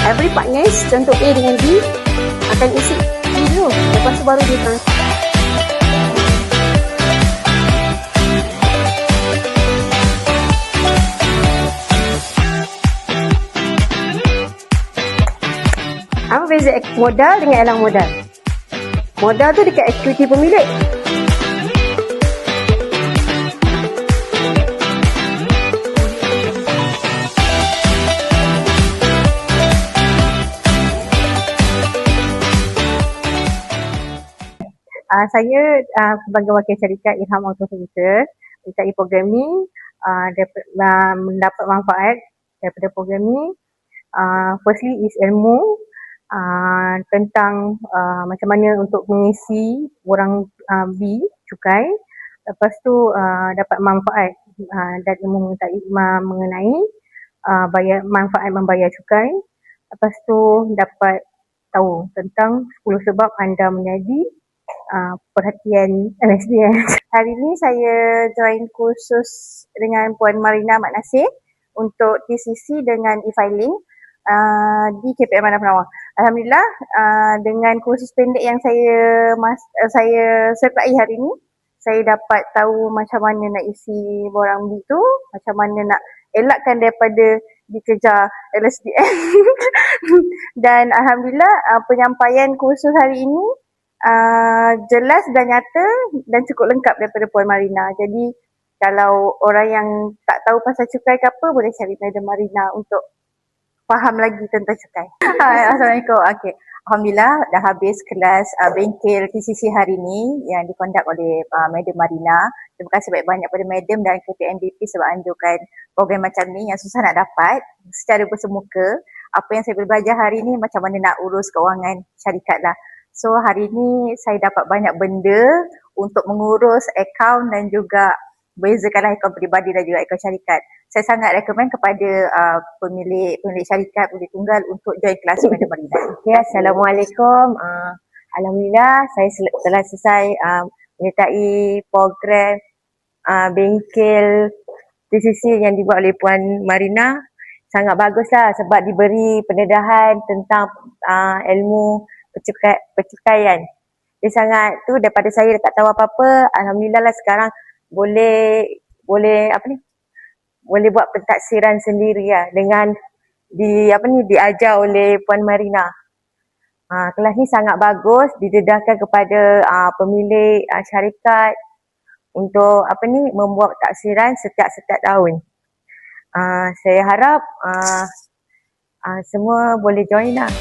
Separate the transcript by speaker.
Speaker 1: Every partners, contoh A dengan B, akan isi B dulu. Lepas tu baru dia trans. Apa beza modal dengan elang modal? Modal tu dekat equity pemilik. Saya sebagai wakil syarikat Ilham Auto Services mencari programming, mendapat manfaat daripada programming. Firstly is ilmu tentang macam mana untuk mengisi borang B cukai. Lepas tu dapat manfaat dan ilmu mengenai manfaat membayar cukai. Lepas tu dapat tahu tentang 10 sebab anda menjadi perhatian MSDN. Hari ini saya join kursus dengan Puan Marina Mat Nasir untuk TCC dengan e-filing di KPM Bandar Penawar. Alhamdulillah, dengan kursus pendek yang saya sertai hari ini, saya dapat tahu macam mana nak isi borang B tu, macam mana nak elakkan daripada dikejar LSDN. Dan Alhamdulillah, penyampaian kursus hari ini jelas dan nyata dan cukup lengkap daripada Puan Marina. Jadi kalau orang yang tak tahu pasal cukai ke apa, boleh cari Madam Marina untuk faham lagi tentang cukai.
Speaker 2: Assalamualaikum. Okay. Alhamdulillah dah habis kelas bengkel TCC hari ini yang dikondak oleh Madam Marina. Terima kasih banyak-banyak pada Madam dan KPMBP sebab anjurkan program macam ni yang susah nak dapat secara bersemuka. Apa yang saya belajar hari ni macam mana nak urus keuangan syarikat lah. So hari ni saya dapat banyak benda untuk mengurus akaun dan juga bezakanlah akaun peribadi dan juga akaun syarikat. Saya sangat rekomen kepada pemilik syarikat, pemilik tunggal untuk join kelas Madam Marina.
Speaker 3: Okay, Assalamualaikum. Alhamdulillah saya telah selesai menyertai program bengkel TCC yang dibuat oleh Puan Marina. Sangat baguslah sebab diberi pendedahan tentang ilmu percukaian. Dia sangat tu daripada saya tak tahu apa-apa, alhamdulillah lah sekarang boleh buat pentaksiran sendiri lah dengan diajar oleh Puan Marina. Kelas ni sangat bagus, didedahkan kepada pemilik syarikat untuk membuat taksiran setiap tahun. Saya harap semua boleh join lah.